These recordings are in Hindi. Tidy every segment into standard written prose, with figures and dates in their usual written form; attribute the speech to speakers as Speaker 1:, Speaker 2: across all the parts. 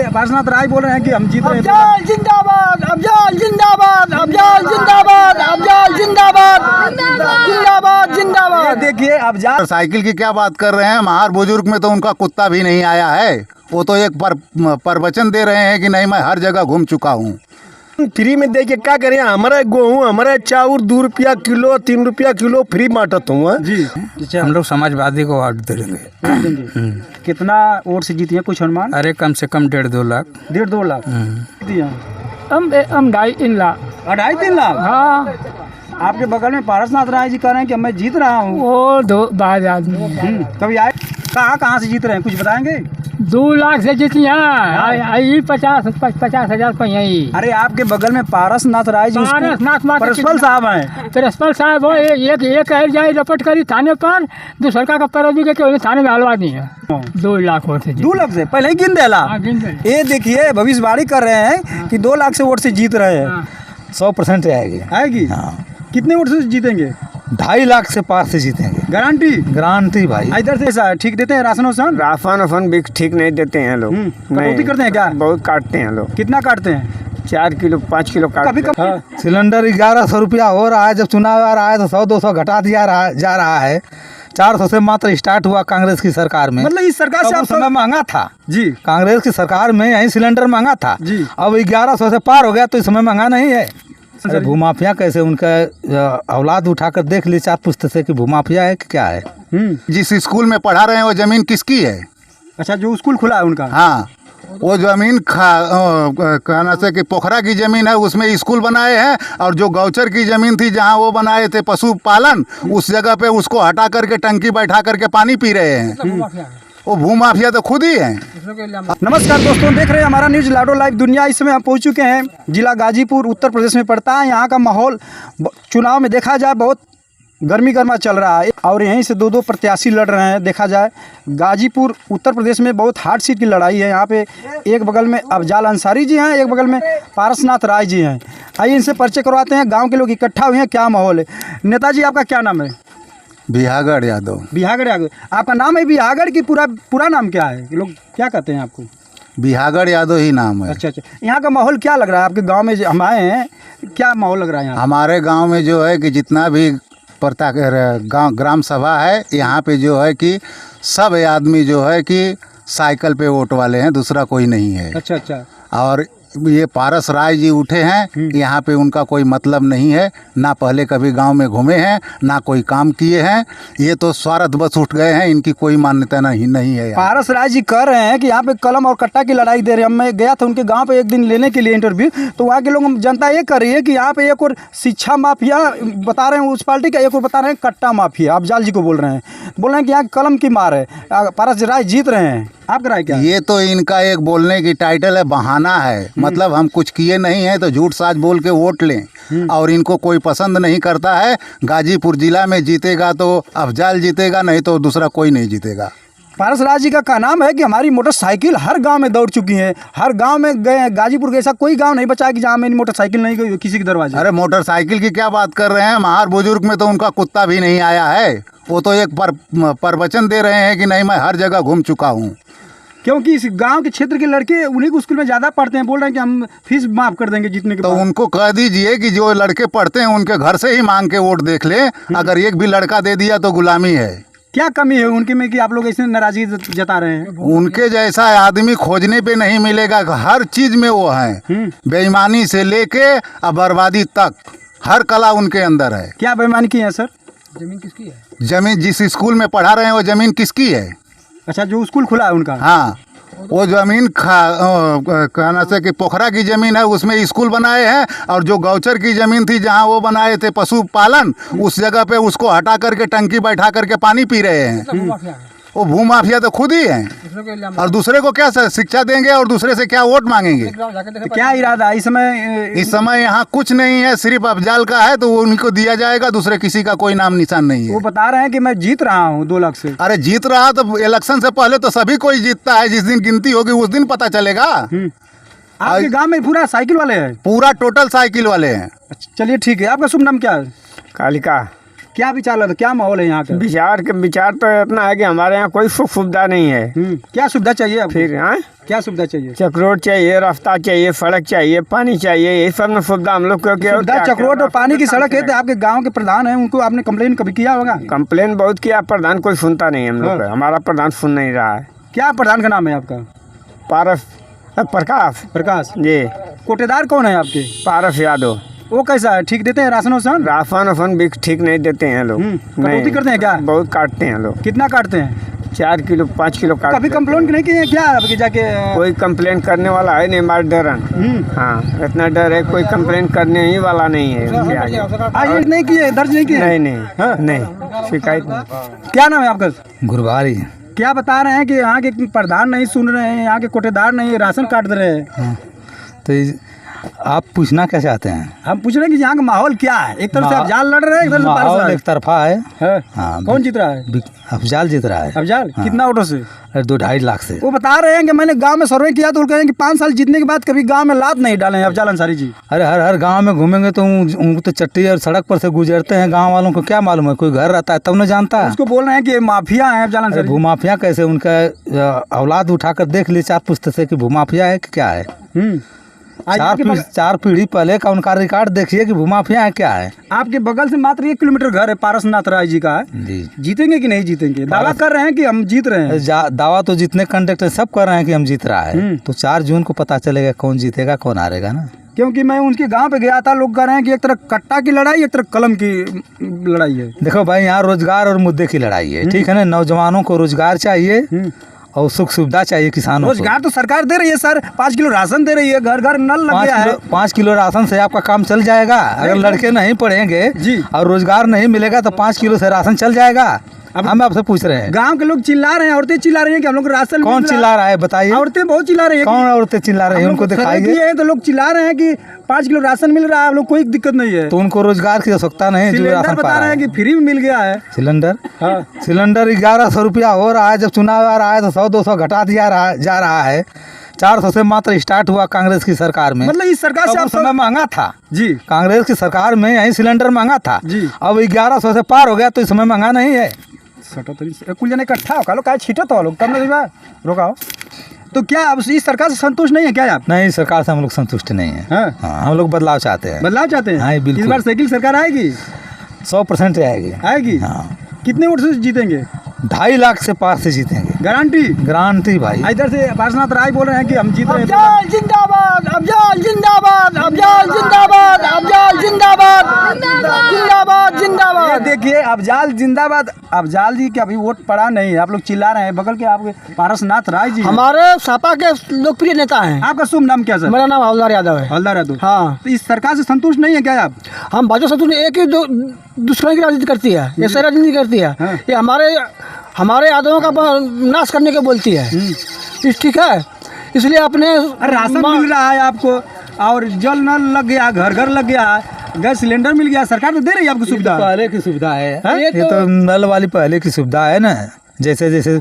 Speaker 1: पार्शनाथ राय बोल रहे हैं कि हम जीत रहे हैं।
Speaker 2: अफजल जिंदाबाद, अफजल जिंदाबाद, अफजल जिंदाबाद, अफजल जिंदाबाद, जिंदाबाद जिंदाबाद।
Speaker 1: देखिए अफजल
Speaker 3: साइकिल की क्या बात कर रहे हैं, महार बुजुर्ग में तो उनका कुत्ता भी नहीं आया है। वो तो एक प्रवचन दे रहे हैं कि नहीं मैं हर जगह घूम चुका हूँ।
Speaker 2: फ्री में दे के क्या करें, हमारा गेहूँ हमारा चाउर 2 रुपया किलो 3 रुपया किलो फ्री बांटत हूँ
Speaker 1: जी।
Speaker 4: हम लोग समाजवादी को वोट देंगे।
Speaker 1: कितना वोट से जीती है कुछ अनुमान?
Speaker 4: अरे कम से कम 1.5-2 लाख।
Speaker 1: 1.5-2 लाख दिया।
Speaker 2: हम 2.5-3 लाख।
Speaker 1: 2.5-3 लाख।
Speaker 2: हाँ,
Speaker 1: आपके बगल में पारसनाथ राय जी कह रहे हैं कि मैं जीत रहा हूँ।
Speaker 2: वो 2 बार आदमी
Speaker 1: कभी आए कहाँ से जीत रहे हैं कुछ बताएंगे?
Speaker 2: 2 लाख से जीती हैं। 50,000 को यही।
Speaker 1: अरे आपके बगल में पारसनाथ राय जी प्रिंसिपल साहब हैं।
Speaker 2: प्रिंसिपल साहब वो एक जाए रपट करी थाने पर, दूसरा का पैरवी के थाने में हलवा दी है। 2 लाख वोट से
Speaker 1: 2 लाख से पहले ही गिन देला। ये देखिए भविष्यवाणी कर रहे हैं कि 2 लाख से वोट से जीत रहे हैं।
Speaker 3: 100% आएगी।
Speaker 1: आएगी? कितने वोट से जीतेंगे?
Speaker 3: 2.5 लाख से पार से जीतेंगे,
Speaker 1: गारंटी?
Speaker 3: गारंटी भाई।
Speaker 1: इधर से ऐसा ठीक देते हैं राशन वासन?
Speaker 5: राशन भी ठीक नहीं देते हैं लोग।
Speaker 1: कटौती करते हैं क्या?
Speaker 5: बहुत काटते हैं लोग।
Speaker 1: कितना काटते हैं?
Speaker 5: 4 किलो 5 किलो
Speaker 1: कभी
Speaker 5: काटते हैं।
Speaker 1: कभी
Speaker 3: सिलेंडर 1100 रुपया हो रहा है। जब चुनाव आ रहा है तो 100-200 घटा दिया जा रहा है। 400 से मात्र स्टार्ट हुआ कांग्रेस की सरकार में।
Speaker 1: मतलब इस सरकार से
Speaker 3: अब
Speaker 1: आप
Speaker 3: उस समय महंगा था
Speaker 1: जी।
Speaker 3: कांग्रेस की सरकार में यही सिलेंडर महंगा था
Speaker 1: जी।
Speaker 3: अब 1100 से पार हो गया तो इस समय महंगा नहीं है। अरे भूमाफिया कैसे, उनका औलाद उठाकर देख ली 4 पुश्त से कि भूमाफिया है कि क्या है। जिस स्कूल में पढ़ा रहे हैं वो जमीन किसकी है?
Speaker 1: अच्छा, जो स्कूल खुला है उनका?
Speaker 3: हाँ, वो जमीन कहना से कि पोखरा की जमीन है उसमें स्कूल बनाए हैं, और जो गौचर की जमीन थी जहाँ वो बनाए थे पशुपालन, उस जगह पे उसको हटा करके टंकी बैठा करके पानी पी रहे हैं। वो भूमाफिया तो खुद ही है।
Speaker 1: नमस्कार दोस्तों, देख रहे हैं हमारा न्यूज़ लाडो लाइव दुनिया। इस समय हम पहुंच चुके हैं जिला गाजीपुर, उत्तर प्रदेश में पड़ता है। यहाँ का माहौल चुनाव में देखा जाए बहुत गर्मा चल रहा है और यहीं से 2 प्रत्याशी लड़ रहे हैं। देखा जाए गाजीपुर उत्तर प्रदेश में बहुत हार्ड सीट की लड़ाई है। यहाँ पे एक बगल में अफजल अंसारी जी हैं, एक बगल में पारसनाथ राय जी हैं। आइए इनसे परिचय करवाते हैं। गाँव के लोग इकट्ठा हुए हैं, क्या माहौल है। नेताजी आपका क्या नाम है?
Speaker 3: बिहागढ़ यादव।
Speaker 1: बिहागढ़ यादव। आपका नाम है बिहागढ़ की पूरा नाम क्या है? लोग क्या कहते हैं आपको?
Speaker 3: बिहागढ़ यादव ही नाम है।
Speaker 1: अच्छा। यहाँ का माहौल क्या लग रहा है आपके गांव में? हम आए हैं, क्या माहौल लग रहा है यहाँ?
Speaker 3: हमारे गांव में जो है कि जितना भी गांव ग्राम सभा है, यहाँ पे जो है कि सब आदमी जो है कि साइकिल पे वोट वाले हैं, दूसरा कोई नहीं है।
Speaker 1: अच्छा। और
Speaker 3: ये पारस राय जी उठे हैं, यहाँ पे उनका कोई मतलब नहीं है। ना पहले कभी गांव में घूमे हैं, ना कोई काम किए हैं। ये तो स्वार्थ बस उठ गए हैं, इनकी कोई मान्यता नहीं है।
Speaker 1: पारस राय जी कह रहे हैं कि यहाँ पे कलम और कट्टा की लड़ाई दे रहे हैं। मैं गया था उनके गांव पे एक दिन लेने के लिए इंटरव्यू, तो वहाँ के लोग जनता ये कर रही है कि यहाँ पे एक और शिक्षा माफिया बता रहे हैं उस पार्टी का, एक और बता रहे हैं कट्टा माफिया। अफजल जी को बोल रहे हैं कि यहाँ कलम की मार है, पारस राय जीत रहे हैं। आपका राय क्या?
Speaker 3: ये तो इनका एक बोलने की टाइटल है, बहाना है। मतलब हम कुछ किए नहीं है तो झूठ साज बोल के वोट लें, और इनको कोई पसंद नहीं करता है। गाजीपुर जिला में जीतेगा तो अफजल जीतेगा, नहीं तो दूसरा कोई नहीं जीतेगा।
Speaker 1: पारस राज जी का कहना है कि हमारी मोटरसाइकिल हर गांव में दौड़ चुकी है, हर गांव में गए। गाजीपुर का ऐसा कोई गांव नहीं बचा कि जहां मेरी मोटरसाइकिल नहीं गई किसी के दरवाजे।
Speaker 3: अरे मोटरसाइकिल की क्या बात कर रहे हैं, महार बुजुर्ग में तो उनका कुत्ता भी नहीं आया है। वो तो एक प्रवचन दे रहे हैं कि नहीं मैं हर जगह घूम चुका हूँ।
Speaker 1: क्योंकि इस गांव के क्षेत्र के लड़के उन्हीं को स्कूल में ज़्यादा पढ़ते हैं, बोल रहे हैं कि हम फीस माफ़ कर देंगे जीतने के
Speaker 3: तो
Speaker 1: बाद।
Speaker 3: उनको कह दीजिए कि जो लड़के पढ़ते हैं उनके घर से ही मांग के वोट देख ले। अगर एक भी लड़का दे दिया तो गुलामी है।
Speaker 1: क्या कमी है उनके में कि आप लोग ऐसे नाराजगी जता रहे हैं?
Speaker 3: उनके जैसा आदमी खोजने पे नहीं मिलेगा। हर चीज में वो हैं, बेईमानी से लेके अब बर्बादी तक हर कला उनके अंदर है।
Speaker 1: क्या बेईमानी की है सर?
Speaker 2: जमीन किसकी है?
Speaker 3: जमीन जिस स्कूल में पढ़ा रहे हैं वो जमीन किसकी है?
Speaker 1: अच्छा, जो स्कूल खुला है उनका?
Speaker 3: हाँ, वो जमीन कहना से कि पोखरा की जमीन है उसमें स्कूल बनाए हैं, और जो गौचर की जमीन थी जहाँ वो बनाए थे पशुपालन, उस जगह पे उसको हटा करके टंकी बैठा करके पानी पी रहे हैं। वो भूमाफिया तो खुद ही हैं, और दूसरे को क्या शिक्षा देंगे और दूसरे से क्या वोट मांगेंगे?
Speaker 1: तो क्या इरादा है इस समय?
Speaker 3: यहाँ कुछ नहीं है, सिर्फ अफजल का है तो वो उन्हीं को दिया जाएगा, दूसरे किसी का कोई नाम निशान नहीं है।
Speaker 1: वो बता रहे हैं कि मैं जीत रहा हूँ 2 लाख से।
Speaker 3: अरे जीत रहा तो इलेक्शन से पहले तो सभी कोई जीतता है, जिस दिन गिनती होगी उस दिन पता चलेगा।
Speaker 1: आपके गाँव में पूरा साइकिल वाले हैं?
Speaker 3: पूरा टोटल साइकिल वाले हैं।
Speaker 1: चलिए ठीक है। आपका शुभ नाम क्या है?
Speaker 5: कालिका।
Speaker 1: क्या विचार, क्या माहौल है यहाँ का?
Speaker 5: विचार तो इतना है कि हमारे यहाँ कोई सुख सुविधा नहीं है।
Speaker 1: क्या सुविधा चाहिए आपको?
Speaker 5: फिर हाँ,
Speaker 1: क्या सुविधा चाहिए?
Speaker 5: चक्रोट चाहिए, रास्ता चाहिए, सड़क चाहिए, पानी चाहिए, यही सब में सुविधा हम लोग को क्या।
Speaker 1: सुविधा चक्रोट और पानी की सड़क है, तो आपके गांव के प्रधान हैं, उनको आपने कंप्लेन कभी किया होगा?
Speaker 5: कंप्लेन बहुत किया, प्रधान कोई सुनता नहीं हम लोग का। हमारा प्रधान सुन नहीं रहा है।
Speaker 1: क्या प्रधान का नाम है आपका? प्रकाश
Speaker 5: जी।
Speaker 1: कोटेदार कौन है आपके?
Speaker 5: पारस यादव।
Speaker 1: वो कैसा है, ठीक देते हैं राशन वासन?
Speaker 5: राशन भी ठीक नहीं देते हैं लोग।
Speaker 1: कटौती करते हैं क्या?
Speaker 5: बहुत काटते हैं लोग।
Speaker 1: कितना काटते हैं?
Speaker 5: 4 किलो 5 किलो काट।
Speaker 1: कभी कंप्लेन नहीं किए हैं क्या आपके जाके?
Speaker 5: कोई कंप्लेन करने वाला है नहीं, हमारे डरन। हाँ, इतना डर है, कोई कंप्लेन करने ही वाला नहीं है उनके आगे।
Speaker 1: आज नहीं किए, दर्ज नहीं किए?
Speaker 5: नहीं, शिकायत नहीं।
Speaker 1: क्या नाम है आपका?
Speaker 4: गुरबारी।
Speaker 1: क्या बता रहे हैं कि यहाँ के प्रधान नहीं सुन रहे हैं, यहाँ के कोटेदार नहीं राशन काट दे रहे हैं?
Speaker 4: तो आप पूछना क्या चाहते हैं?
Speaker 1: हम पूछ रहे हैं कि यहाँ का माहौल क्या है? एक तरफ से अफजाल लड़ रहे हैं, एक तरफ से पारस
Speaker 4: माहौल
Speaker 1: लड़
Speaker 4: एक तरफा है।
Speaker 1: है।
Speaker 4: हाँ,
Speaker 1: कौन जीत रहा है?
Speaker 4: अफजाल जीत रहा है।
Speaker 1: अफजाल
Speaker 4: हाँ।
Speaker 1: कितना वोटों से?
Speaker 4: 2-2.5 लाख से।
Speaker 1: वो बता रहे हैं कि मैंने गांव में सर्वे किया तो वो कह रहे हैं कि 5 साल जीतने के बाद कभी गांव में लात नहीं डाले हैं अफजाल अंसारी जी।
Speaker 4: अरे हर गांव में घूमेंगे तो उनको तो चट्टी और सड़क पर से गुजरते हैं, गांव वालों को क्या मालूम है? कोई घर रहता है तब न जानता है।
Speaker 1: उसको बोल रहे हैं कि माफिया है अफजाल अंसारी।
Speaker 4: भूमाफिया कैसे? उनका औलाद उठाकर देख लिए 4 पुश्त से कि भूमाफिया है कि क्या है। चार पीढ़ी पहले का उनका रिकॉर्ड देखिए कि भूमाफिया है क्या है।
Speaker 1: आपके बगल से मात्र 1 किलोमीटर घर है पारसनाथ राय जी का है
Speaker 4: जी।
Speaker 1: जीतेंगे कि नहीं जीतेंगे? दावा कर रहे हैं कि हम जीत रहे हैं।
Speaker 4: दावा तो जितने कंडक्टर सब कर रहे हैं कि हम जीत रहा है। तो 4 जून को पता चलेगा कौन जीतेगा कौन हारेगा ना।
Speaker 1: क्योंकि मैं उनके गांव पे गया था, लोग कह रहे हैं कि एक तरफ कट्टा की लड़ाई, एक तरफ कलम की लड़ाई है।
Speaker 4: देखो भाई, यहाँ रोजगार और मुद्दे की लड़ाई है, ठीक है ना। नौजवानों को रोजगार चाहिए और सुख सुविधा चाहिए किसानों को।
Speaker 1: रोजगार तो सरकार दे रही है सर, 5 किलो राशन दे रही है, घर घर नल लग गया है।
Speaker 4: 5 किलो राशन से आपका काम चल जाएगा? अगर लड़के नहीं पढ़ेंगे
Speaker 1: जी
Speaker 4: और रोजगार नहीं मिलेगा तो 5 किलो से राशन चल जाएगा? हम आपसे पूछ रहे हैं।
Speaker 1: गांव के लोग चिल्ला रहे हैं, औरतें चिल्ला रही हैं कि हम लोग राशन।
Speaker 4: कौन चिल्ला रहा है बताइए?
Speaker 1: औरतें बहुत चिल्ला रही हैं।
Speaker 4: कौन औरतें चिल्ला रही हैं? उनको दिखाइए।
Speaker 1: तो लोग चिल्ला रहे हैं कि 5 किलो राशन मिल रहा है, हम लोग कोई दिक्कत नहीं है।
Speaker 4: तो उनको रोजगार की आवश्यकता नहीं, जो राशन
Speaker 1: बता रहे हैं कि फ्री में मिल गया है
Speaker 4: सिलेंडर।
Speaker 1: हाँ।
Speaker 4: सिलेंडर 1100 रुपया हो रहा है, जब चुनाव आ रहा है तो 100-200 घटा दिया जा रहा है। 400 से मात्र स्टार्ट हुआ कांग्रेस की सरकार में।
Speaker 1: मतलब इस सरकार से
Speaker 4: समय महंगा था
Speaker 1: जी।
Speaker 4: कांग्रेस की सरकार में यही सिलेंडर महंगा था
Speaker 1: जी।
Speaker 4: अब 1100 से पार हो गया तो इस समय महंगा नहीं है।
Speaker 1: कुल जने इकट्ठा हो कालो, काय छीटो तो लोग तब ना रोकाओ। तो क्या अब इस सरकार से संतुष्ट नहीं है क्या आप?
Speaker 4: नहीं, सरकार से हम लोग संतुष्ट नहीं है। हाँ, हम लोग बदलाव चाहते हैं।
Speaker 1: बदलाव चाहते हैं?
Speaker 4: हाँ, बिल्कुल।
Speaker 1: इस बार साइकिल सरकार आएगी?
Speaker 4: 100% आएगी।
Speaker 1: आएगी?
Speaker 4: हाँ।
Speaker 1: कितने वोट से जीतेंगे?
Speaker 4: 2.5 लाख से पार से जीतेंगे,
Speaker 1: गारंटी?
Speaker 4: गारंटी भाई।
Speaker 1: इधर से पार्श्वनाथ राय बोल रहे हैं कि हम जीत रहे हैं।
Speaker 2: अफजाल जिंदाबाद, अफजाल जिंदाबाद, अफजाल जिंदाबाद, अफजाल जिंदाबाद, जिंदाबाद जिंदाबाद।
Speaker 1: ये देखिए अफजाल जिंदाबाद। अफजाल जी के अभी वोट पड़ा नहीं है, आप लोग चिल्ला रहे हैं। बगल के आपके पारसनाथ राय जी
Speaker 2: हमारे सपा के लोकप्रिय नेता हैं।
Speaker 1: आपका शुभ नाम क्या सर?
Speaker 2: मेरा नाम हवलदार यादव है।
Speaker 1: हवलदार यादव।
Speaker 2: हाँ।
Speaker 1: तो इस सरकार से संतुष्ट नहीं है क्या आप?
Speaker 2: हम भाजपा शत्रु एक ही दुश्मन की राजनीति करती है, ऐसे राजनीति करती है।
Speaker 1: हाँ।
Speaker 2: ये हमारे यादवों का नाश करने को बोलती है। ठीक है, इसलिए अपने
Speaker 1: राशन मिल रहा है आपको और जल नल लग गया, घर घर लग गया, गैस सिलेंडर मिल गया, सरकार तो दे रही है आपको सुविधा।
Speaker 4: पहले की सुविधा है।
Speaker 2: ये
Speaker 4: तो नल वाली पहले की सुविधा है ना। जैसे जैसे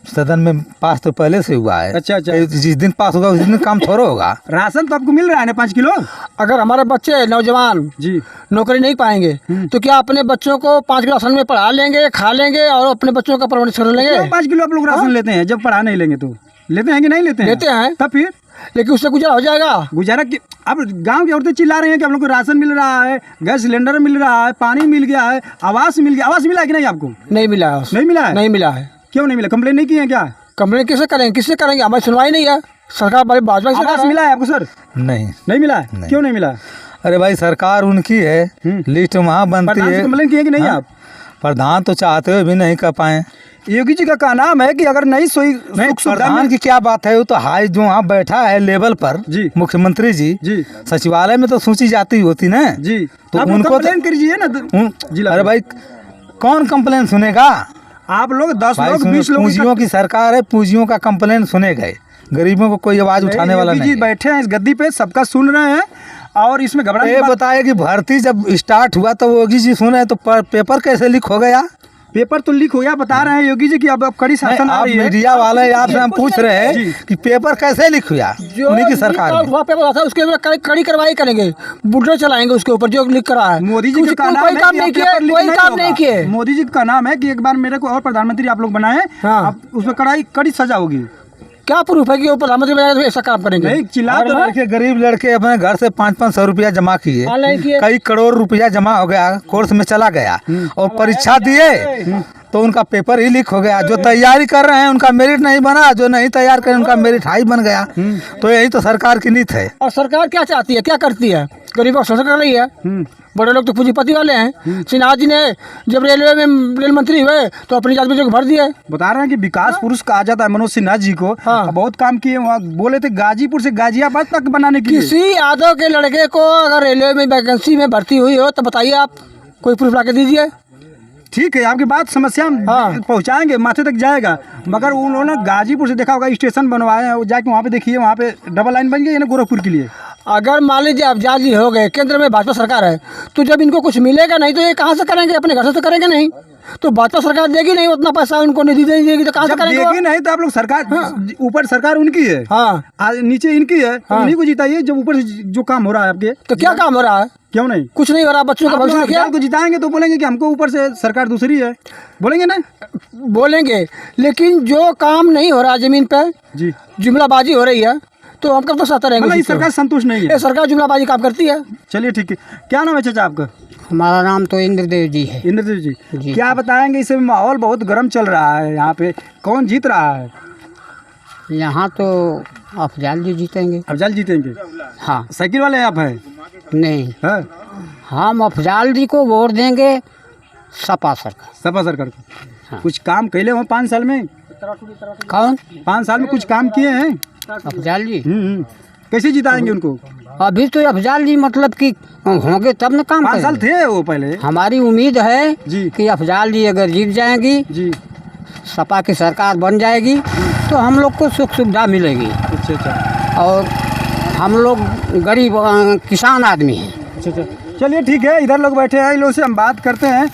Speaker 4: सदन में पास तो पहले से हुआ है।
Speaker 1: अच्छा।
Speaker 4: जिस दिन पास होगा उस दिन काम थोड़ा होगा।
Speaker 1: राशन तो आपको मिल रहा है ना 5 किलो?
Speaker 2: अगर हमारे बच्चे नौजवान
Speaker 1: जी
Speaker 2: नौकरी नहीं पाएंगे तो क्या अपने बच्चों को 5 किलो राशन में पढ़ा लेंगे, खा लेंगे और अपने बच्चों का परवरिश कर लेंगे?
Speaker 1: 5 किलो आप लोग राशन लेते हैं, जब पढ़ा नहीं लेंगे तो लेते हैं कि नहीं लेते हैं?
Speaker 2: लेते हैं।
Speaker 1: तब फिर
Speaker 2: लेकिन उससे गुजारा हो जाएगा?
Speaker 1: गुजारा की अब गांव की औरतें चिल्ला रही हैं कि हम लोग को राशन मिल रहा है, गैस सिलेंडर मिल रहा है, पानी मिल गया है, आवास मिल गया। आवास मिला है कि नहीं आपको?
Speaker 2: नहीं मिला है।
Speaker 1: नहीं मिला है?
Speaker 2: नहीं मिला है।
Speaker 1: क्यों नहीं मिला? कंप्लेन नहीं की है क्या?
Speaker 2: कंप्लेन किससे करेंगे? हमारी सुनवाई नहीं है। सरकार हमारी भाजपा की
Speaker 1: आवास
Speaker 2: सरकार
Speaker 1: मिला है आपको सर?
Speaker 4: नहीं
Speaker 1: मिला है? क्यों नहीं मिला?
Speaker 4: अरे भाई, सरकार उनकी है, लिस्ट वहाँ बनती है।
Speaker 1: कंप्लेन किए कि नहीं आप?
Speaker 4: प्रधान तो चाहते हुए भी नहीं कर पाए।
Speaker 1: योगी जी का नाम है कि अगर नहीं सोई
Speaker 4: प्रधान की क्या बात है, वो तो हाई जो वहाँ बैठा है लेवल पर
Speaker 1: जी,
Speaker 4: मुख्यमंत्री जी सचिवालय में तो सूची जाती होती ना
Speaker 1: जी।
Speaker 4: तो
Speaker 1: आप
Speaker 4: उनको
Speaker 1: कंप्लेन कीजिए ना।
Speaker 4: अरे भाई, कौन कंप्लेन सुनेगा?
Speaker 1: आप लोग 10 लोग 20 लोग
Speaker 4: पूंजियों की सरकार है, पूंजियों का कंप्लेन सुने गए, गरीबों को कोई आवाज उठाने वाला नहीं।
Speaker 1: बैठे हैं इस गद्दी पे, सबका सुन रहे हैं और इसमें घबराने
Speaker 4: ये बताया कि भर्ती जब स्टार्ट हुआ तो योगी जी सुने तो पेपर कैसे लीक हो गया?
Speaker 1: पेपर तो लीक हो गया, बता रहे हैं योगी जी की अब कड़ी शासन आ
Speaker 4: आप
Speaker 1: रही है।
Speaker 4: मीडिया वाले आपसे हम पूछ रहे हैं कि पेपर कैसे लीक हुआ उन्हीं की सरकार में।
Speaker 6: वहाँ पेपर था उसके ऊपर कड़ी कार्रवाई करेंगे, बुलडोजर चलाएंगे उसके ऊपर जो लीक करा है।
Speaker 1: मोदी जी
Speaker 6: कोई
Speaker 1: का नाम
Speaker 6: कोई
Speaker 1: है
Speaker 6: काम
Speaker 1: कि
Speaker 6: नहीं
Speaker 1: अब
Speaker 6: किए,
Speaker 1: पेपर लीक
Speaker 6: कोई
Speaker 1: नहीं
Speaker 6: काम
Speaker 1: होगा।
Speaker 6: नहीं किए।
Speaker 1: मोदी जी का नाम है कि एक बार मेरे को और प्रधानमंत्री आप लोग बनाए,
Speaker 6: हाँ।
Speaker 1: अब उसमें कड़ी सजा होगी।
Speaker 6: क्या प्रूफ है कि वो प्रधानमंत्री बनाए तो ऐसा काम करेंगे?
Speaker 1: नहीं चिल्ला तो
Speaker 4: लड़के गरीब लड़के अपने घर से 500-500 रुपया जमा किए,
Speaker 6: ऑनलाइन किए।
Speaker 4: कई करोड़ रुपया जमा हो गया, कोर्स में चला गया और परीक्षा दिए तो उनका पेपर ही लीक हो गया। जो तैयारी कर रहे हैं उनका मेरिट नहीं बना, जो नहीं तैयार कर उनका मेरिट हाई बन गया। तो यही तो सरकार की नीति है।
Speaker 6: और सरकार क्या चाहती है, क्या करती है? गरीबों का शोषण कर रही है। बड़े लोग तो पूंजीपति वाले हैं। सिन्हा जी ने जब रेलवे में रेल मंत्री हुए तो अपनी जात बच्चों को भर दिए।
Speaker 1: बता रहे हैं कि विकास पुरुष कहा जाता है मनोज सिन्हा जी को।
Speaker 6: हाँ।
Speaker 1: बहुत काम किए वहाँ, बोले थे गाजीपुर से गाजियाबाद तक बनाने के लिए।
Speaker 6: किसी यादव के लड़के को अगर रेलवे में वैकेंसी में भर्ती हुई हो तो बताइए, आप कोई प्रूफ ला के दीजिए।
Speaker 1: ठीक है, आपकी बात समस्या हम
Speaker 6: हाँ।
Speaker 1: पहुंचाएंगे, माथे तक जाएगा। मगर उन्होंने गाजीपुर से देखा होगा स्टेशन बनवाए हैं, जाके वहाँ पे देखिए, वहाँ पे डबल लाइन बन गई है ना गोरखपुर के लिए।
Speaker 6: अगर मान लीजिए अफजाल जी हो गए, केंद्र में भाजपा सरकार है, तो जब इनको कुछ मिलेगा नहीं तो ये कहाँ से करेंगे? अपने घर से तो करेंगे नहीं। तो भाजपा सरकार देगी नहीं उतना पैसा, उनको निधि देगी तो कहाँ से
Speaker 1: जब
Speaker 6: करेंगे?
Speaker 1: देगी नहीं तो आप लोग सरकार, ऊपर सरकार उनकी है,
Speaker 6: हाँ,
Speaker 1: आज नीचे इनकी है, तो उन्हीं को जिताइए। जब ऊपर से जो काम हो रहा है आपके,
Speaker 6: तो क्या काम हो रहा है?
Speaker 1: क्यों नहीं?
Speaker 6: कुछ नहीं हो रहा। बच्चों का
Speaker 1: आप लोग
Speaker 6: भविष्य देखिए।
Speaker 1: अफजाल को जिताएंगे तो बोलेंगे कि हमको ऊपर से सरकार दूसरी है, बोलेंगे ना?
Speaker 6: बोलेंगे, लेकिन जो काम नहीं हो रहा जमीन पे,
Speaker 1: जी,
Speaker 6: जुमलाबाजी हो रही है, तो हम कब तक सहते रहेंगे?
Speaker 1: मतलब ये
Speaker 6: उसी को?
Speaker 1: सरकार संतुष्ट नहीं
Speaker 6: ये
Speaker 1: है।
Speaker 6: सरकार जुमलाबाजी काम करती है।
Speaker 1: चलिए ठीक है, क्या नाम है चाचा आपका?
Speaker 7: हमारा नाम तो इंद्रदेव जी है।
Speaker 1: इंद्रदेव जी,
Speaker 7: जी।
Speaker 1: क्या बताएंगे? इस समय माहौल बहुत गर्म चल रहा है, यहाँ पे कौन जीत रहा है?
Speaker 7: यहाँ तो अफजाल जी जीतेंगे।
Speaker 1: अफजाल जीतेंगे?
Speaker 7: हाँ।
Speaker 1: साइकिल वाले आप हैं?
Speaker 7: नहीं,
Speaker 1: हाँ,
Speaker 7: हम अफजाल जी को वोट देंगे, सपा सरकार।
Speaker 1: सपा सरकार को।
Speaker 7: हाँ।
Speaker 1: कुछ काम कैले हो 5 साल में?
Speaker 7: कौन?
Speaker 1: 5 साल में कुछ काम किए हैं?
Speaker 7: अफजाल जी
Speaker 1: कैसे जिताएंगे उनको?
Speaker 7: अभी तो अफजाल जी मतलब कि होंगे तब न काम
Speaker 1: 5 साल
Speaker 7: करेंगे।
Speaker 1: थे वो पहले।
Speaker 7: हमारी उम्मीद है
Speaker 1: जी।
Speaker 7: कि अफजाल जी अगर जीत जाएंगी,
Speaker 1: जी,
Speaker 7: सपा की सरकार बन जाएगी, तो हम लोग को सुख सुविधा मिलेगी।
Speaker 1: अच्छा अच्छा
Speaker 7: और हम लोग गरीब किसान आदमी हैं।
Speaker 1: अच्छा अच्छा, चलिए ठीक है, इधर लोग बैठे हैं, इन लोगों से हम बात करते हैं।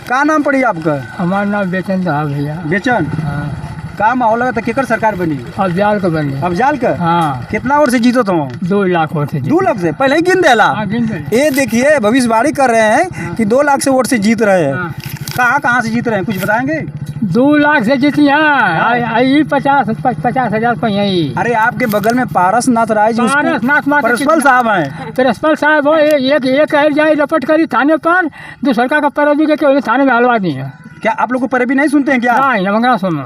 Speaker 1: क्या नाम पड़ी आपका?
Speaker 2: हमारा नाम बेचन था भैया।
Speaker 1: बेचन,
Speaker 2: हाँ,
Speaker 1: का माहौल लगा था? केकर सरकार बनी?
Speaker 2: अफजाल को बन गए।
Speaker 1: अफजाल का?
Speaker 2: हाँ,
Speaker 1: कितना और से जीतो तुम?
Speaker 2: 2 लाख वोट से
Speaker 1: 2 लाख से? पहले ही गिन देला।
Speaker 2: हाँ, गिन दे।
Speaker 1: ये देखिए भविष्यवाणी कर रहे हैं कि 2 लाख से वोट से जीत रहे हैं।
Speaker 2: हाँ।
Speaker 1: कहाँ से जीत रहे हैं, कुछ बताएंगे?
Speaker 2: 2 लाख से जीती हैं। आई 50,000 पर यही।
Speaker 1: अरे आपके बगल में पारसनाथ राय जी
Speaker 2: पारसनाथ माता
Speaker 1: प्रिंसिपल साहब हैं।
Speaker 2: प्रिंसिपल साहब वो एक कह जाए रपट करी थाने पर, दूसरा का पैरोजी के उन्हें थाने में हलवा दी है।
Speaker 1: क्या आप लोग को पर भी नहीं सुनते हैं क्या?
Speaker 2: नहीं, नमंगा सुनो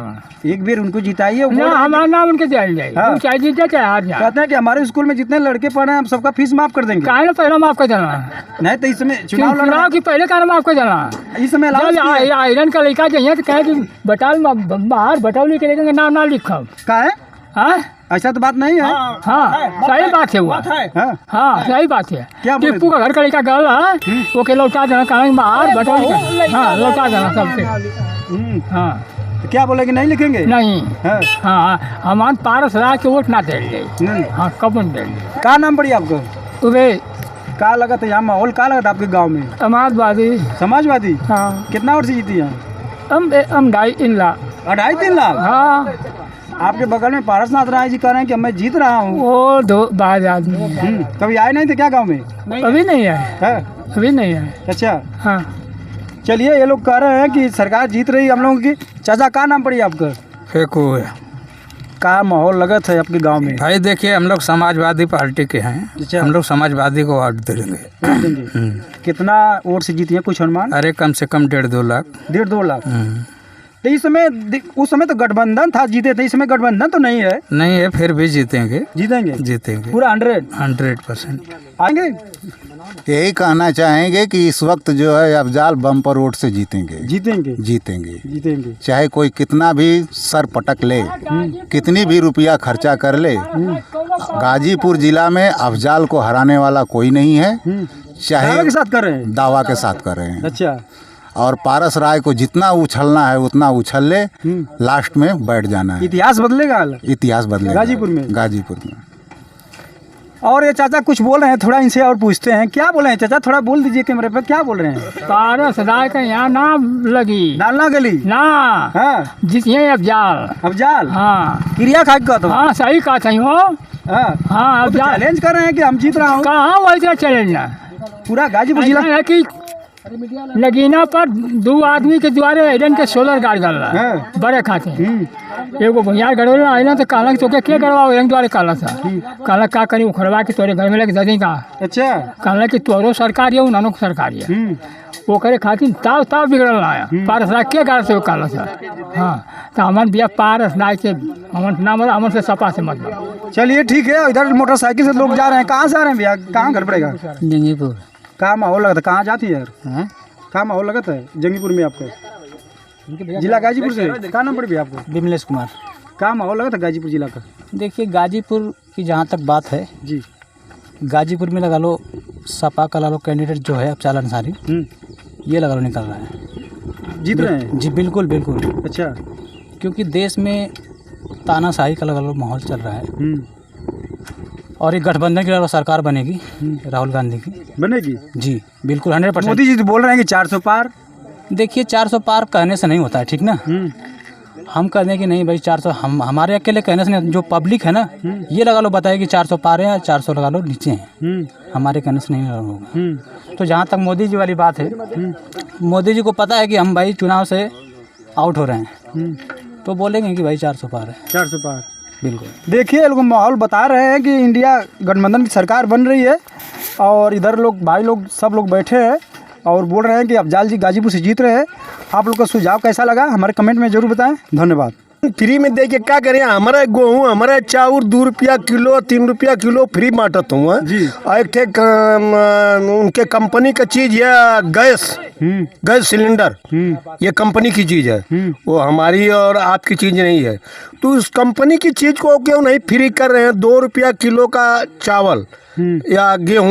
Speaker 1: एक बार उनको जिताइए।
Speaker 2: ना, हमारा नाम उनके दिया जाए।
Speaker 1: हाँ।
Speaker 2: चाहे जीत जाए चाहे हार जाए।
Speaker 1: कहते हैं कि हमारे स्कूल में जितने लड़के पढ़े हैं हम सबका फीस माफ कर देंगे।
Speaker 2: काहे ना पहले माफ कर देना।
Speaker 1: नहीं तो इस समय चुनाव लड़
Speaker 2: चुनाव की पहले काहे माफ कर देना।
Speaker 1: इस समय
Speaker 2: जब
Speaker 1: allowance किया है।
Speaker 2: आयरन का लड़का चाहिए तो कहे कि बटाल बाहर बटौली के लेकर नाम ना लिखो।
Speaker 1: का है?
Speaker 2: हाँ
Speaker 1: ऐसा तो बात नहीं है।
Speaker 2: हाँ, सही बात है वो।
Speaker 1: हाँ।
Speaker 2: हाँ, सही बात है।
Speaker 1: क्या बोले?
Speaker 2: टिप्पू का घर का लड़का गल है, वो के लौटा देना, कहेंगे बाहर बटौली का। हाँ, लौटा देना सबके। हाँ,
Speaker 1: तो क्या बोले कि नहीं लिखेंगे?
Speaker 2: नहीं।
Speaker 1: हाँ।
Speaker 2: हाँ, हमारे पारस राय के वोट ना दे गए।
Speaker 1: नहीं।
Speaker 2: हाँ, कब न दे गए।
Speaker 1: का नाम पड़ी आपको?
Speaker 2: वे
Speaker 1: का लगा था यहाँ माहौल का लगा था आपके गांव में?
Speaker 2: समाजवादी।
Speaker 1: समाजवादी।
Speaker 2: हाँ,
Speaker 1: कितना वोट से जीती हैं?
Speaker 2: हम 2.5 लाख।
Speaker 1: 2.5-3 लाख?
Speaker 2: हाँ,
Speaker 1: आपके बगल में पारसनाथ राय जी कह रहे हैं कि मैं जीत रहा हूँ।
Speaker 2: वो 2 बाहर आदमी है।
Speaker 1: कभी आए नहीं थे क्या गांव में?
Speaker 2: अभी नहीं है,
Speaker 1: है?
Speaker 2: अभी नहीं है।
Speaker 1: अच्छा,
Speaker 2: हाँ,
Speaker 1: चलिए ये लोग कह रहे हैं कि सरकार जीत रही है हम लोगों की। चाचा का नाम पड़ी आपका?
Speaker 4: फेंको है
Speaker 1: का माहौल लगा था आपके गांव में?
Speaker 4: भाई। देखिए हम लोग समाजवादी पार्टी के हैं,
Speaker 1: अच्छा।
Speaker 4: हम लोग समाजवादी को वोट देंगे।
Speaker 1: कितना वोट से जीती है कुछ अनुमान?
Speaker 4: अरे कम से कम 1.5-2 लाख।
Speaker 1: 1.5-2 लाख। तो इस समय उस समय तो गठबंधन था, जीते थे। इस समय गठबंधन तो नहीं है।
Speaker 4: नहीं है, फिर भी जीतेंगे।
Speaker 1: जीतेंगे पूरा
Speaker 4: 100%
Speaker 1: आएंगे।
Speaker 3: यही कहना चाहेंगे कि इस वक्त जो है अफजाल बम्पर वोट से जीतेंगे।
Speaker 1: जीतेंगे।
Speaker 3: चाहे कोई कितना भी सर पटक ले, कितनी भी रुपया खर्चा कर ले, गाजीपुर जिला में अफजाल को हराने वाला कोई नहीं है। चाहे
Speaker 1: दावा के साथ कर रहे हैं।
Speaker 3: दावा के साथ कर रहे हैं।
Speaker 1: अच्छा,
Speaker 3: और पारस राय को जितना उछलना है उतना उछल ले, लास्ट में बैठ जाना है।
Speaker 1: इतिहास बदलेगा।
Speaker 3: इतिहास बदलेगा
Speaker 1: गाजीपुर में।
Speaker 3: गाजीपुर में।
Speaker 1: और ये चाचा कुछ बोल रहे हैं, थोड़ा इनसे और पूछते हैं। क्या बोल रहे हैं चाचा, थोड़ा बोल दीजिए कैमरे पे, क्या बोल रहे हैं?
Speaker 2: पारस राय का यहाँ नाम लगी
Speaker 1: डालना गली
Speaker 2: ना,
Speaker 1: हाँ
Speaker 2: जितिए अफजाल।
Speaker 1: अफजाल
Speaker 2: हाँ
Speaker 1: क्रिया खा का तो
Speaker 2: हाँ सही कहा था वो।
Speaker 1: हाँ
Speaker 2: हाँ
Speaker 1: वो तो
Speaker 2: अफजाल
Speaker 1: चैलेंज कर रहे हैं कि हम जीत रहा हूँ।
Speaker 2: कहाँ वैसे चैलेंज ना,
Speaker 1: पूरा गाजीपुर जिला
Speaker 2: है कि लगीना पर 2 आदमी के द्वारे आयरन के सोलर गाड़ डाल रहा है
Speaker 1: हाँ।
Speaker 2: बड़े खाते एगो भैया गड़ोला आयरन तो काला तो क्या गड़वा आयरन द्वारे काला था काला का करी उखड़वा के तोरे घर में लेके दे का
Speaker 1: अच्छा
Speaker 2: काला कि तोरो सरकार है नानो सरकार है वो करे खातिर ताव ताव बिगड़ल आया पारस राय के गाड़ से वो काला था। हाँ तो अमन भैया पारस राय के अमन नाम अमन से सपा से मतलब।
Speaker 1: चलिए ठीक है। इधर मोटरसाइकिल से लोग जा रहे हैं, कहाँ से आ रहे हैं भैया, कहाँ घर पड़ेगा?
Speaker 7: जंगीपुर।
Speaker 1: कहाँ माहौल लगता है, कहाँ जाती है यार, कहाँ माहौल लगता है जंगीपुर में आपको? जिला गाजीपुर से कहाँ नाम पड़े भैया आपको?
Speaker 7: विमलेश कुमार।
Speaker 1: कहाँ माहौल लगा था गाजीपुर जिला का?
Speaker 7: देखिए गाजीपुर की जहाँ तक बात है,
Speaker 1: जी
Speaker 7: गाजीपुर में लगा लो सपा का ला लो कैंडिडेट जो है अफजाल अंसारी, ये लगा लो निकल रहा है,
Speaker 1: जीत रहे हैं।
Speaker 7: जी बिल्कुल बिल्कुल।
Speaker 1: अच्छा
Speaker 7: क्योंकि देश में तानाशाही का लगा लो माहौल चल रहा है और एक गठबंधन की लगा लो सरकार बनेगी राहुल गांधी की
Speaker 1: बनेगी।
Speaker 7: जी बिल्कुल 100%।
Speaker 1: मोदी जी तो बोल रहे हैं कि 400 पार।
Speaker 7: देखिए 400 पार कहने से नहीं होता है, ठीक ना, हम कह दें कि नहीं भाई 400 हम हमारे अकेले कहने से नहीं, जो पब्लिक है ना ये लगा लो बताए कि 400 पार है या 400 लगा लो नीचे हैं, हमारे कहने से नहीं लगा होगा। तो जहाँ तक मोदी जी वाली बात है, मोदी जी को पता है कि हम भाई चुनाव से आउट हो रहे हैं, तो बोलेंगे कि भाई 400 पार है।
Speaker 1: 400 पार
Speaker 7: बिल्कुल।
Speaker 1: देखिए ये लोग माहौल बता रहे हैं कि इंडिया गठबंधन की सरकार बन रही है और इधर लोग भाई लोग सब लोग बैठे हैं और बोल रहे हैं कि अफजाल जी गाजीपुर से जीत रहे हैं। आप लोग का सुझाव कैसा लगा हमारे कमेंट में जरूर बताएं। धन्यवाद।
Speaker 8: फ्री में दे के क्या करें, हमारा गेहूँ हमारा चाउर 2 रुपया किलो 3 रुपया किलो फ्री बांटत हूँ
Speaker 1: जी।
Speaker 8: और एक ठे उनके कंपनी का चीज़ है गैस सिलेंडर, ये कंपनी की चीज़ है, वो हमारी और आपकी चीज़ नहीं है। तो उस कंपनी की चीज़ को क्यों नहीं फ्री कर रहे हैं? 2 रुपया किलो का चावल या गेहूँ